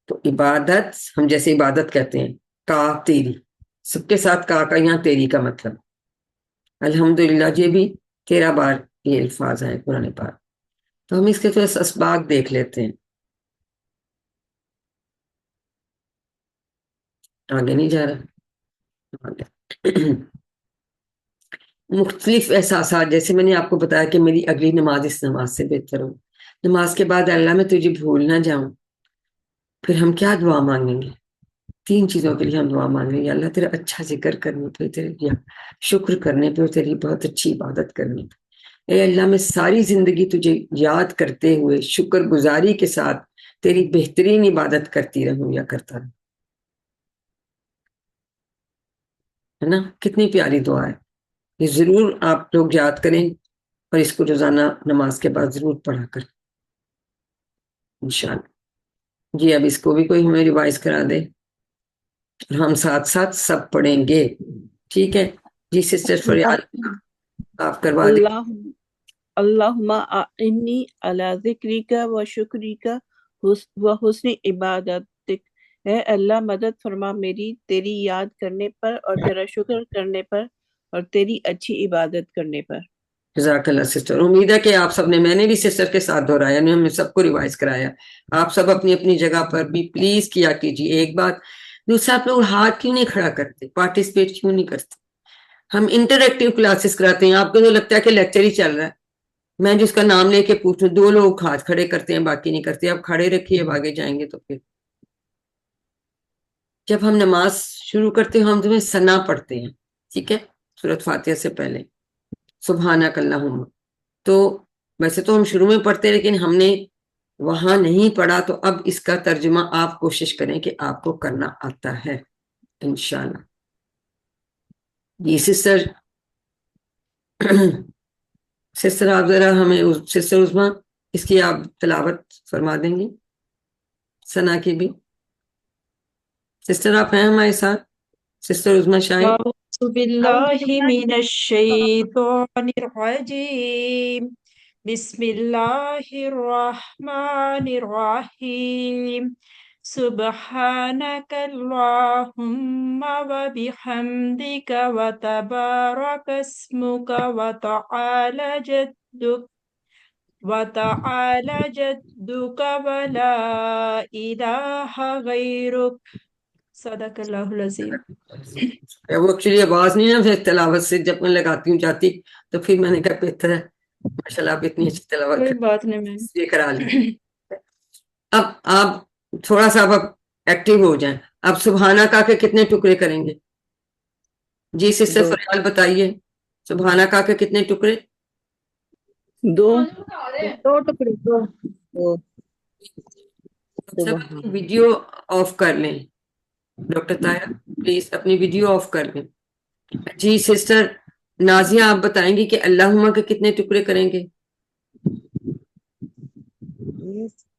تو عبادت ہم جیسے عبادت کہتے ہیں، کا تیری، سب کے ساتھ کا یہاں تیری کا مطلب، الحمدللہ یہ بھی 13 بار یہ الفاظ ہیں قرآن پاک۔ تو ہم اس کے تھوڑے اسباق دیکھ لیتے ہیں، آگے نہیں جا رہا۔ مختلف احساسات، جیسے میں نے آپ کو بتایا کہ میری اگلی نماز اس نماز سے بہتر ہو، نماز کے بعد اللہ میں تجھے بھول نہ جاؤں، پھر ہم کیا دعا مانگیں گے؟ 3 چیزوں کے لیے ہم دعا مانگیں گے، اللہ تیرا اچھا ذکر کرنے پہ، تیرے شکر کرنے پہ، تیری بہت اچھی عبادت کرنے پہ۔ اے اللہ میں ساری زندگی تجھے یاد کرتے ہوئے شکر گزاری کے ساتھ تیری بہترین عبادت کرتی رہوں یا کرتا رہوں، ہے نا؟ کتنی پیاری دعا ہے یہ، ضرور آپ لوگ یاد کریں اور اس کو روزانہ نماز کے بعد ضرور پڑھا کریں انشاءاللہ۔ جی اب اس کو بھی کوئی ہمیں ریوائز کرا دے، ہم ساتھ ساتھ سب پڑھیں گے، ٹھیک ہے جی؟ سسٹر فریال آپ کروا دیں۔ اللہم اعنی علی ذکرک و شکرک و حسن عبادتک، اے اللہ مدد فرما میری تیری یاد کرنے پر اور تیرا شکر کرنے پر اور تیری اچھی عبادت کرنے پر۔ جزاک اللہ سسٹر، امید ہے کہ آپ سب نے، میں نے بھی سسٹر کے ساتھ دہرایا، یعنی ہم نے سب کو ریوائز کرایا، آپ سب اپنی اپنی جگہ پر بھی پلیز کیا کیجیے۔ ایک بات دوسرا، آپ لوگ ہاتھ کیوں نہیں کھڑا کرتے، پارٹیسپیٹ کیوں نہیں کرتے؟ ہم انٹریکٹیو کلاسز کراتے ہیں، آپ کو تو لگتا ہے کہ لیکچر ہی چل رہا ہے، میں جس کا نام لے کے پوچھوں 2 لوگ ہاتھ کھڑے کرتے ہیں باقی نہیں کرتے، آپ کھڑے رکھیے، اب آگے جائیں گے تو پھر جب ہم نماز شروع کرتے ہیں ہم تمہیں ثنا پڑھتے ہیں، ٹھیک ہے، سورۃ فاتحہ سے پہلے سبحانک اللہم، تو ویسے تو ہم شروع میں پڑھتے ہیں لیکن ہم نے وہاں نہیں پڑھا، تو اب اس کا ترجمہ آپ کوشش کریں کہ آپ کو کرنا آتا ہے انشاءاللہ۔ جی سسٹر سسٹر آپ ذرا ہمیں سسٹر عظمیٰ اس کی آپ تلاوت فرما دیں گی، ثنا کی بھی؟ سسٹر آپ ہیں ہمارے ساتھ؟ سسٹر عظمیٰ شاہد۔ أعوذ بالله من الشيطان الرجيم بسم الله الرحمن الرحيم سبحانك اللهم وبحمدك وتبارك اسمك وتعالى جدك ولا إله غيرك صدق اللہ العظیم۔ وہ ایکچولی آواز نہیں نا پھر تلاوت سے جب میں لگاتی ہوں جاتی، تو پھر میں نے کہا بہتر ہے، ماشاءاللہ آپ اتنی اچھی تلاوت کوئی بات نہیں میم، یہ کرا لی۔ اب آپ تھوڑا سا اب ایکٹیو ہو جائیں، اب سبحانہ کا کے کتنے ٹکڑے کریں گے؟ جی سسٹر فریال بتائیے، سبحانہ کا کے کتنے ٹکڑے؟ 2 ٹکڑے، 2۔ سب ویڈیو آف کر لیں، ڈاکٹر طاہرہ پلیز اپنی ویڈیو آف کر لیں۔ جی سسٹر نازیہ آپ بتائیں گی کہ اللہم کے کتنے ٹکڑے کریں گے؟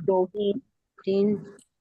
2 3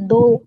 2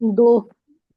2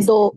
2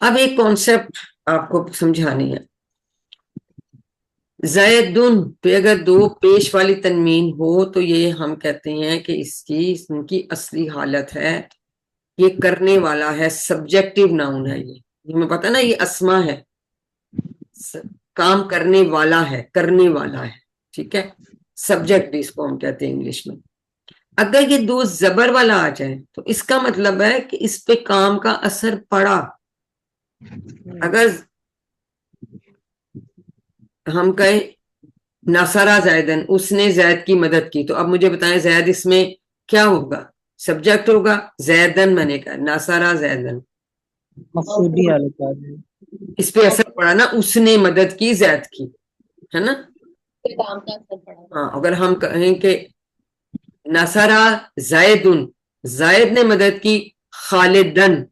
اب ایک کانسیپٹ آپ کو سمجھانی ہے. زیدن پہ اگر دو پیش والی تنوین ہو تو یہ ہم کہتے ہیں کہ ان کی اصلی حالت ہے، یہ کرنے والا ہے، سبجیکٹیو ناؤن ہے. یہ ہمیں پتا نا یہ اسما ہے، کام کرنے والا ہے، کرنے والا ہے. ٹھیک ہے، سبجیکٹ بھی اس کو ہم کہتے ہیں انگلش میں. اگر یہ دو زبر والا آ جائے تو اس کا مطلب ہے کہ اس پہ کام کا اثر پڑا. اگر ہم کہیں نصرہ زیدن، اس نے زید کی مدد کی، تو اب مجھے بتائیں زید اس میں کیا ہوگا؟ سبجیکٹ ہوگا. زیدن میں نے کہا نصرہ زیدن، مقصودی حالت آ جائے. اس پہ اثر پڑا نا، اس نے مدد کی زید کی، ہے نا. کام کا اثر پڑا. ہاں اگر ہم کہیں کہ نصرہ زیدن، زید نے مدد کی خالدن،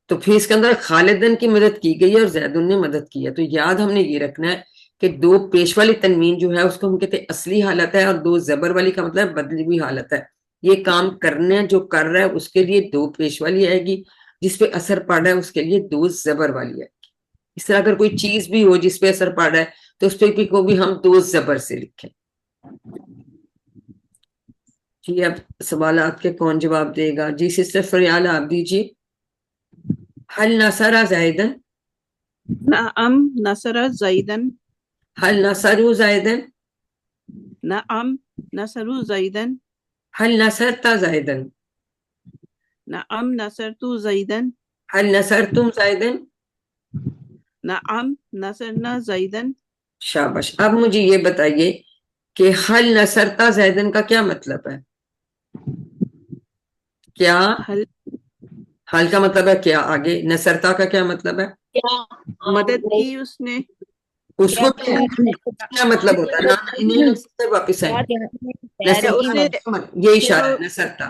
تو پھر اس کے اندر خالدن کی مدد کی گئی ہے اور زیدن نے مدد کی ہے. تو یاد ہم نے یہ رکھنا ہے کہ دو پیش والی تنوین جو ہے اس کو ہم کہتے ہیں اصلی حالت ہے، اور دو زبر والی کا مطلب بدلی ہوئی حالت ہے. یہ کام کرنا جو کر رہا ہے اس کے لیے دو پیش والی آئے گی، جس پہ اثر پڑ رہا ہے اس کے لیے دو زبر والی آئے گی. اس طرح اگر کوئی چیز بھی ہو جس پہ اثر پڑ رہا ہے تو اس پہ کو بھی ہم دو زبر سے لکھیں. جی اب سوالات کے کون جواب دے گا؟ جی سسٹر فریال آپ دیجیے. حل نصرہ زیدن، نعم نصر زیدن، حل نصروا زیدن، نعم نصر زیدن، حل نصرت زیدن، نعم نصرت زیدن، حل نصرتم زیدن. نعم نصرنا زیدن. شاباش. اب مجھے یہ بتائیے کہ حل نصرتا زیدن کا کیا مطلب ہے؟ کیا حل کا مطلب ہے کیا، آگے نصرتا کا کیا مطلب ہے؟ مدد کی اس نے. اس کو کیا مطلب ہوتا ہے؟ انہیں سے واپس آئیں. یہ اشارہ ہے نصرتا.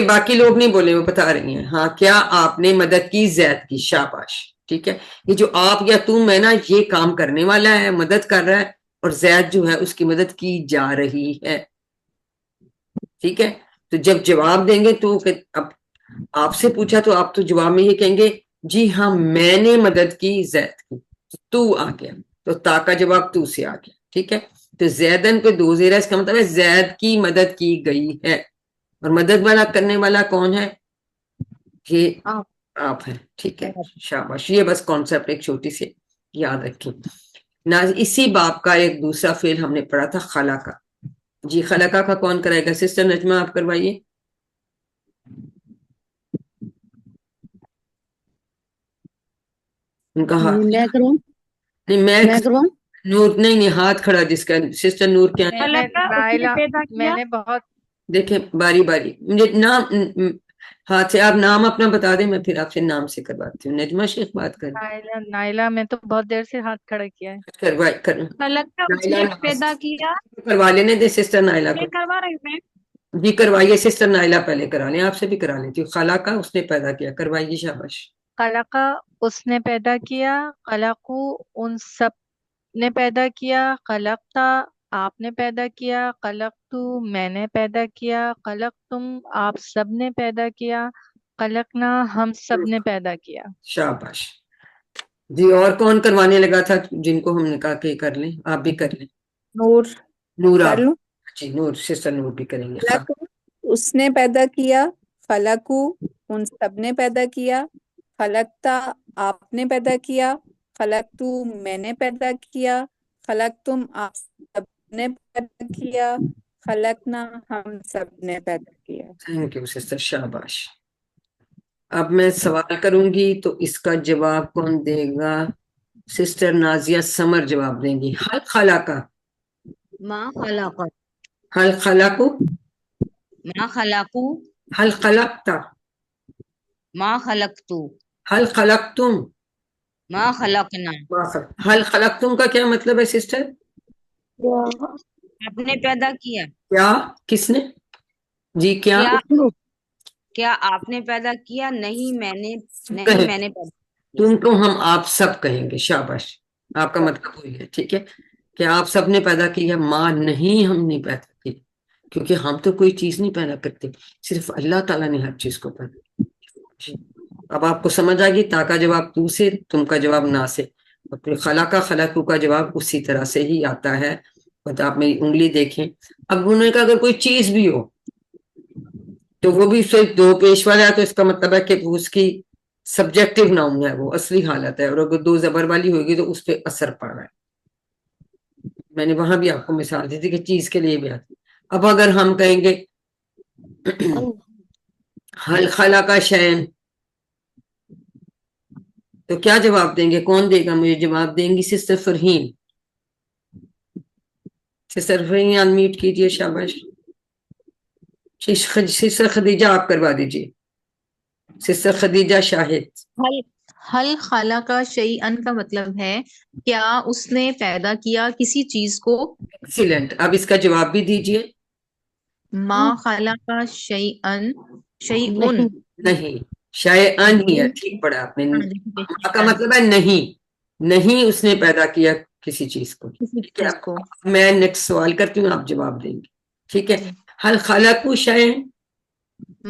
باقی لوگ نہیں بولے، وہ بتا رہی ہیں. ہاں کیا آپ نے مدد کی زید کی. شاباش. ٹھیک ہے، یہ جو آپ یا تم ہے نا، یہ کام کرنے والا ہے، مدد کر رہا ہے، اور زید جو ہے اس کی مدد کی جا رہی ہے. ٹھیک ہے، تو جب جواب دیں گے تو اب آپ سے پوچھا تو آپ تو جواب میں یہ کہیں گے جی ہاں میں نے مدد کی زید کی. تو آ گیا تو تا کا جواب تو سے آ گیا. ٹھیک ہے، تو زیدن پہ دو زیرہ، اس کا مطلب ہے زید کی مدد کی گئی ہے. اور مدد والا کرنے والا کون ہے؟ یہ آپ ہیں. ٹھیک ہے، شاباش. یہ بس کانسیپٹ ایک چھوٹی سی یاد رکھیں. اسی باب کا ایک دوسرا فعل ہم نے پڑھا تھا خلقہ. جی خلقہ کا کون کرائے گا؟ سسٹر نجمہ آپ کروائیے. ان کا ہاتھ میں کروں نہیں، میں کروں نور نہیں ہاتھ کھڑا جس کا. سسٹر نور کیا ہے؟ نائلہ، میں نے بہت دیکھیں باری باری مجھے نام ہاتھ سے آپ نام اپنا بتا دیں، میں پھر آپ سے نام سے کرواتی ہوں. نجمہ شیخ بات کریں. نائلہ میں تو بہت دیر سے ہاتھ کھڑا کیا ہے. پیدا کیا کروا لینے دیں سسٹر نائلہ کو. کروا رہی میں. جی کروائیے سسٹر نائلہ پہلے کرا لیں، آپ سے بھی کرا لیتی ہوں. خالہ کا اس نے پیدا کیا، کروائیے. شاباش. خلقہ اس نے پیدا کیا، خلقو ان سب نے پیدا کیا، خلقتا آپ نے پیدا کیا، خلقتو میں نے پیدا کیا، خلقتم آپ سب نے پیدا کیا، خلقنا ہم سب نے پیدا کیا. شاباش. جی اور کون کروانے لگا تھا جن کو ہم نے کہا کہ کر لیں؟ آپ بھی کر لیں. نور نور کر آپ. لوں. جی نور سسٹر نور بھی کریں گے. خلق اس نے پیدا کیا، خلقو ان سب نے پیدا کیا، خلقتا آپ نے پیدا کیا، خلقتو میں نے پیدا کیا، خلقتم آپ سب نے پیدا کیا، خلقنا ہم سب نے پیدا کیا. Thank you sister. شاباش. اب میں سوال کروں گی تو اس کا جواب کون دے گا؟ سسٹر نازیہ سمر جواب دیں گی. حل خلقہ، ما خلق، حل خلقو، ما خلقو، حل خلقتا، ما خلقتو، حل خلقتم، ما خلقنا. حل خلقتم کا کیا مطلب ہے سسٹر؟ آپ نے پیدا کیا. کیا کس نے؟ جی کیا کیا آپ نے پیدا کیا؟ نہیں میں نے پیدا کیا. تم کو ہم آپ سب کہیں گے. شاباش. آپ کا مطلب وہی ہے. ٹھیک ہے کہ آپ سب نے پیدا کیا، ماں نہیں ہم نے پیدا کی. کیونکہ ہم تو کوئی چیز نہیں پیدا کرتے، صرف اللہ تعالیٰ نے ہر چیز کو پیدا کیا۔ اب آپ کو سمجھ آ گئی تا کا جواب تو سے، تم کا جواب نہ سے، اور پھر خلقہ خلقو کا جواب اسی طرح سے ہی آتا ہے۔ اور آپ میری انگلی دیکھیں، اب انہوں نے کہا اگر کوئی چیز بھی ہو تو وہ بھی صرف دو پیش والا ہے، تو اس کا مطلب ہے کہ وہ اس کی سبجیکٹو ناؤن ہے، وہ اصلی حالت ہے، اور اگر دو زبر والی ہوگی تو اس پہ اثر پڑ رہا ہے۔ میں نے وہاں بھی آپ کو مثال دی تھی کہ چیز کے لیے بھی آتی۔ اب اگر ہم کہیں گے حل خلق شیئن، تو کیا جواب دیں گے؟ کون دے گا مجھے جواب؟ دیں گی sister Farheen. Sister Farheen unmute کیجئے، شاباش۔ سسٹر خدیجہ آپ کروا دیجئے، سسٹر خدیجہ شاہد۔ حل خلق شیئن کا مطلب ہے کیا اس نے پیدا کیا کسی چیز کو؟ ایکسیلنٹ، اب اس کا جواب بھی دیجئے۔ ما خلق شیئن، شیئن نہیں نہیں، شیئن ہی ہے، ٹھیک پڑھا آپ نے۔ ما کا مطلب ہے نہیں، نہیں اس نے پیدا کیا کسی چیز کو۔ کسی ٹھیک ہے، چیز کو۔ میں نیکسٹ سوال کرتی ہوں، آپ جواب دیں گے، ٹھیک ہے۔ حل خلقو شیئن،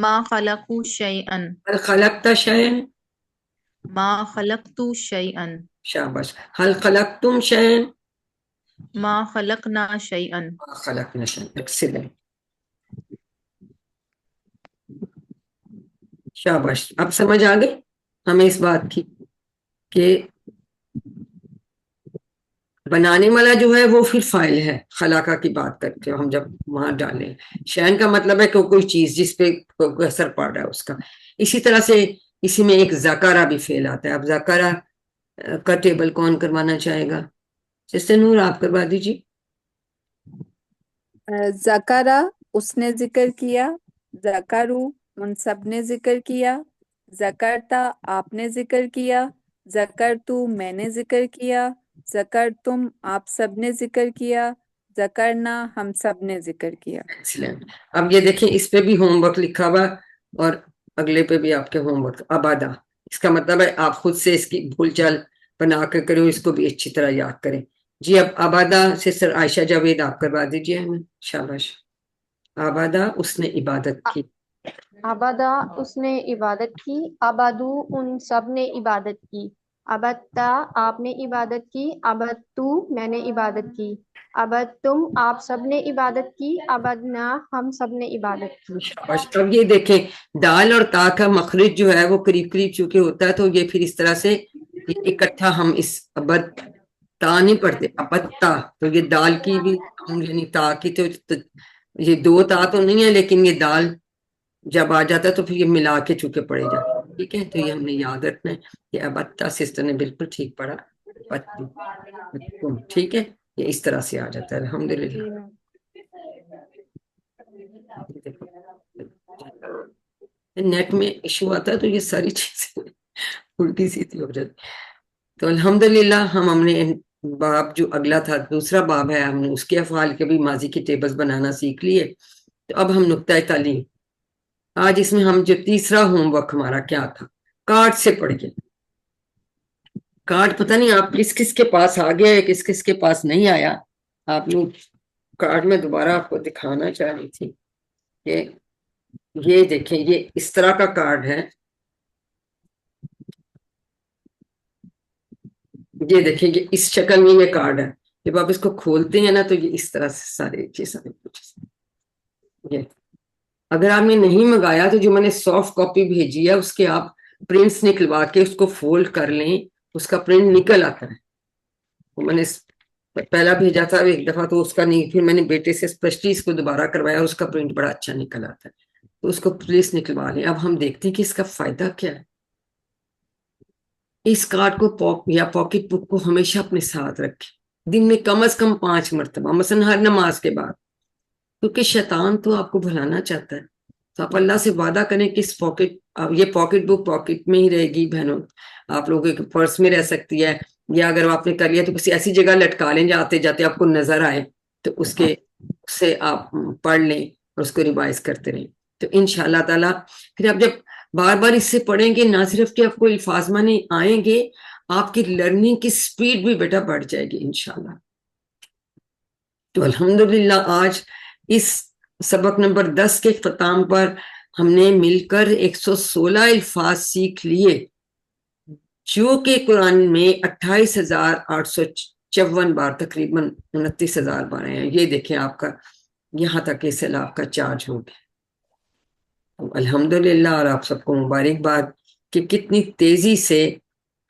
ما خلق شیئن، حل خلقت شیئن، ما خلقت شیئن، شاباش۔ حل خلقتم شیئن، ما خلقنا شیئن۔ ما خلقنا شیئن، ایکسیلنٹ، شاباش۔ اب سمجھ آ گئی ہمیں اس بات کی کہ بنانے والا جو ہے وہ پھر فاعل ہے، خلاقہ کی بات کرتے ہیں ہم جب وہاں ڈالیں۔ شین کا مطلب ہے کہ کوئی چیز جس پہ کوئی اثر پڑ رہا ہے اس کا۔ اسی طرح سے اسی میں ایک ذکرہ بھی فعل آتا ہے۔ اب ذکرہ کا ٹیبل کون کروانا چاہے گا؟ سسٹر نور آپ کروا دیجیے۔ ذکرہ اس نے ذکر کیا، ذکرو ان سب نے ذکر کیا، ذکرتا آپ نے ذکر کیا، ذکرتو میں نے ذکر کیا، ذکرتم آپ سب نے ذکر کیا، ذکرنا ہم سب نے ذکر کیا۔ ایکسیلنٹ۔ اب یہ دیکھیں اس پہ بھی ہوم ورک لکھا ہوا اور اگلے پہ بھی آپ کے ہوم ورک۔ ابادہ اس کا مطلب ہے آپ خود سے اس کی بھول چال بنا کر کریں، اس کو بھی اچھی طرح یاد کریں۔ جی اب آبادہ سسٹر عائشہ جاوید آپ کروا دیجیے ہمیں، شاباش۔ آبادہ اس نے عبادت کی، عبادہ اس نے عبادت کی، عبادو ان سب نے عبادت کی، عبدتا آپ نے عبادت کی، عبدتو میں نے عبادت کی، عبدتم آپ سب نے عبادت کی، عبدنا ہم سب نے عبادت کی۔ شاباش۔ اب یہ دیکھیں دال اور تا کا مخرج جو ہے وہ قریب قریب چونکہ ہوتا ہے، تو یہ پھر اس طرح سے اکٹھا ہم اس ابد تا نہیں پڑھتے، ابدتا، تو یہ دال کی بھی یعنی تا کی تو یہ دو تا تو نہیں ہے، لیکن یہ دال جب آ جاتا ہے تو پھر یہ ملا کے چونکہ پڑے جاتا ہے، ٹھیک ہے۔ تو یہ ہم نے یاد رکھنا ہے کہ ابدتا، سسٹر نے بالکل ٹھیک پڑھا، ٹھیک ہے، یہ اس طرح سے آ جاتا ہے، الحمدللہ۔ نیٹ میں ایشو آتا ہے تو یہ ساری چیزیں الٹی سیدھی ہو جاتی۔ تو الحمدللہ ہم نے باب جو اگلا تھا دوسرا باب ہے، ہم نے اس کے افعال کے بھی ماضی کی ٹیبلز بنانا سیکھ لیے۔ تو اب ہم نقطہ تعلیم، آج اس میں ہم جو تیسرا ہوم ورک ہمارا کیا تھا، کارڈ سے پڑھ کے۔ کارڈ پتہ نہیں آپ کس کس کے پاس آ گیا ہے، کس کس کے پاس نہیں آیا۔ آپ لوگ کارڈ میں دوبارہ آپ کو دکھانا چاہ رہی تھی کہ یہ دیکھیں، یہ اس طرح کا کارڈ ہے، یہ دیکھیں یہ اس شکل میں یہ کارڈ ہے۔ جب آپ اس کو کھولتے ہیں نا تو یہ اس طرح سے سارے چیزیں یہ اگر آپ نے نہیں منگایا تو جو میں نے سافٹ کاپی بھیجی ہے اس کے آپ پرنٹس نکلوا کے اس کو فولڈ کر لیں، اس کا پرنٹ نکل آتا ہے۔ وہ میں نے پہلا بھیجا تھا ایک دفعہ تو اس کا نہیں، پھر میں نے بیٹے سے اسپیشلی اس کو دوبارہ کروایا اور اس کا پرنٹ بڑا اچھا نکل آتا ہے، تو اس کو پلیز نکلوا لیں۔ اب ہم دیکھتے ہیں کہ اس کا فائدہ کیا ہے۔ اس کارڈ کو یا پاکٹ بک کو ہمیشہ اپنے ساتھ رکھیں، دن میں کم از کم 5 مرتبہ، مثلا ہر نماز کے بعد، کیونکہ شیطان تو آپ کو بھلانا چاہتا ہے۔ تو آپ اللہ سے وعدہ کریں کہ اس یہ پاکٹ بک پاکٹ میں ہی رہے گی بہنوں، آپ لوگوں کے پرس میں رہ سکتی ہے، یا اگر آپ نے کر لیا تو کسی ایسی جگہ لٹکا لیں جہاں آتے جاتے آپ کو نظر آئے، تو اس سے آپ پڑھ لیں اور اس کو ریوائز کرتے رہیں۔ تو انشاءاللہ تعالیٰ پھر آپ جب بار بار اس سے پڑھیں گے، نہ صرف کہ آپ کو الفاظ معنی آئیں گے، آپ کی لرننگ کی سپیڈ بھی بیٹا بڑھ جائے گی انشاءاللہ۔ تو الحمدللہ آج اس سبق نمبر 10 کے اختتام پر ہم نے مل کر 116 الفاظ سیکھ لیے، جو کہ قرآن میں 28,854 بار، تقریباً 29,000 بار ہیں۔ یہ دیکھیں آپ کا یہاں تک اس سیلاب کا چارج ہو گیا۔ الحمدللہ، اور آپ سب کو مبارکباد کہ کتنی تیزی سے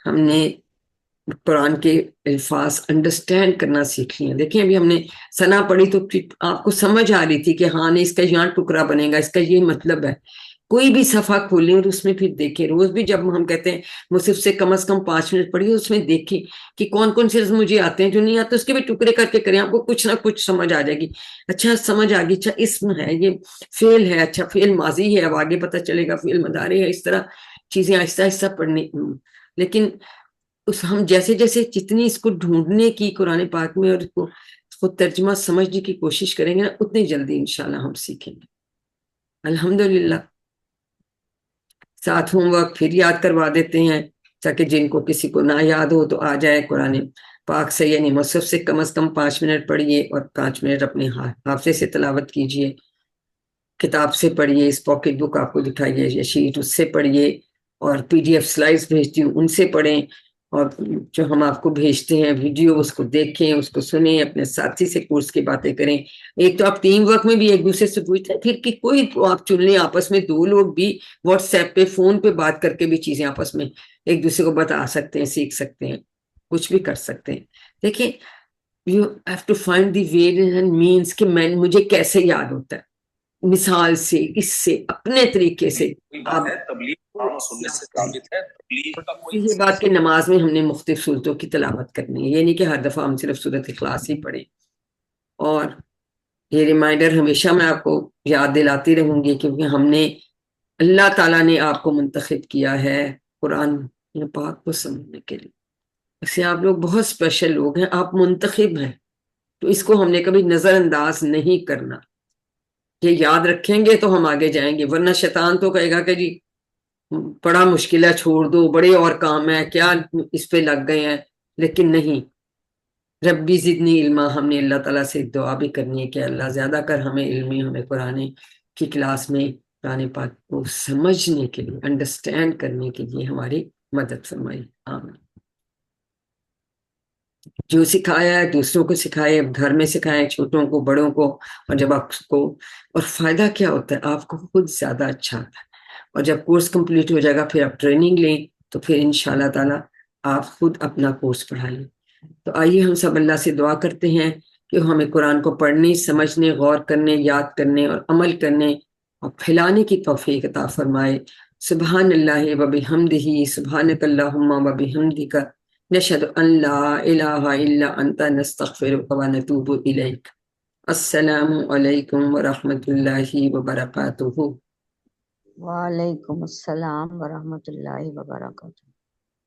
ہم نے قرآن کے الفاظ انڈرسٹینڈ کرنا سیکھ لیے۔ دیکھیں ابھی ہم نے ثنا پڑھی تو آپ کو سمجھ آ رہی تھی کہ ہاں نہیں، اس کا یہاں ٹکڑا بنے گا، اس کا یہ مطلب ہے۔ کوئی بھی صفحہ کھولیں اور اس میں پھر دیکھیں، روز بھی جب ہم کہتے ہیں مصحف سے کم از کم 5 منٹ پڑھیے، اس میں دیکھیں کہ کون کون سے مجھے آتے ہیں، جو نہیں آتے اس کے بھی ٹکڑے کر کے کریں، آپ کو کچھ نہ کچھ سمجھ آ جائے گی۔ اچھا سمجھ آ گئی، اچھا اسم ہے، یہ فعل ہے، اچھا فعل ماضی ہے، اب آگے پتہ چلے گا فعل مضارع ہے۔ اس طرح چیزیں آہستہ آہستہ پڑھنی، لیکن ہم جیسے جیسے جتنی اس کو ڈھونڈنے کی قرآن پاک میں اور اس کو ترجمہ سمجھنے کی کوشش کریں گے نا، اتنی جلدی انشاءاللہ ہم سیکھیں گے۔ الحمدللہ۔ ساتھ ہوم ورک پھر یاد کروا دیتے ہیں تاکہ جن کو کسی کو نہ یاد ہو تو آ جائے قرآن پاک سے، یعنی مصحف سے کم از کم 5 منٹ پڑھیے اور 5 منٹ اپنے حافظے سے تلاوت کیجیے، کتاب سے پڑھیے، اس پاکٹ بک آپ کو دکھائیے یا شیٹ، اس سے پڑھیے، اور PDF سلائڈز بھیجتی ہوں ان سے پڑھیں، اور جو ہم آپ کو بھیجتے ہیں ویڈیو اس کو دیکھیں، اس کو سنیں، اپنے ساتھی سے کورس کی باتیں کریں۔ ایک تو آپ ٹیم ورک میں بھی ایک دوسرے سے پوچھتے ہیں، پھر کہ کوئی آپ چن لیں آپس میں، 2 لوگ بھی واٹس ایپ پہ فون پہ بات کر کے بھی چیزیں آپس میں ایک دوسرے کو بتا سکتے ہیں، سیکھ سکتے ہیں، کچھ بھی کر سکتے ہیں۔ دیکھیں you have to find the way and means کہ مجھے کیسے یاد ہوتا ہے، مثال سے، اس سے، اپنے طریقے سے آپ یہ بات کہ نماز میں ہم نے مختلف صورتوں کی تلاوت کرنی ہے، یہ نہیں کہ ہر دفعہ ہم صرف سورۃ اخلاص ہی پڑھیں۔ اور یہ ریمائنڈر ہمیشہ میں آپ کو یاد دلاتی رہوں گی، کیونکہ ہم نے، اللہ تعالیٰ نے آپ کو منتخب کیا ہے قرآن پاک کو سمجھنے کے لیے۔ اسے آپ لوگ بہت اسپیشل لوگ ہیں، آپ منتخب ہیں، تو اس کو ہم نے کبھی نظر انداز نہیں کرنا۔ یہ یاد رکھیں گے تو ہم آگے جائیں گے، ورنہ شیطان تو کہے گا کہ جی بڑا مشکل ہے، چھوڑ دو، بڑے اور کام ہے، کیا اس پہ لگ گئے ہیں۔ لیکن نہیں، ربی زدنی علما، ہم نے اللہ تعالیٰ سے دعا بھی کرنی ہے کہ اللہ زیادہ کر ہمیں علمی، ہمیں قرآن کی کلاس میں قرآن پاک کو سمجھنے کے لیے، انڈرسٹینڈ کرنے کے لیے ہماری مدد فرمائی۔ آمین۔ جو سکھایا ہے دوسروں کو سکھائے، گھر میں سکھائیں، چھوٹوں کو، بڑوں کو، اور جب آپ کو، اور فائدہ کیا ہوتا ہے، آپ کو خود زیادہ اچھا ہوتا ہے، اور جب کورس کمپلیٹ ہو جائے گا پھر آپ ٹریننگ لیں تو پھر انشاءاللہ تعالیٰ آپ خود اپنا کورس پڑھائیں۔ تو آئیے ہم سب اللہ سے دعا کرتے ہیں کہ ہمیں قرآن کو پڑھنے، سمجھنے، غور کرنے، یاد کرنے اور عمل کرنے اور پھیلانے کی توفیق عطا فرمائے۔ سبحان اللہ و بحمدہ، سبحانک اللہم و بحمدک، نشہد ان لا الہ الا انت، نستغفرک و نتوب الیک۔ السلام علیکم ورحمۃ اللہ وبرکاتہ۔ وعلیکم السلام ورحمۃ اللہ وبرکاتہ۔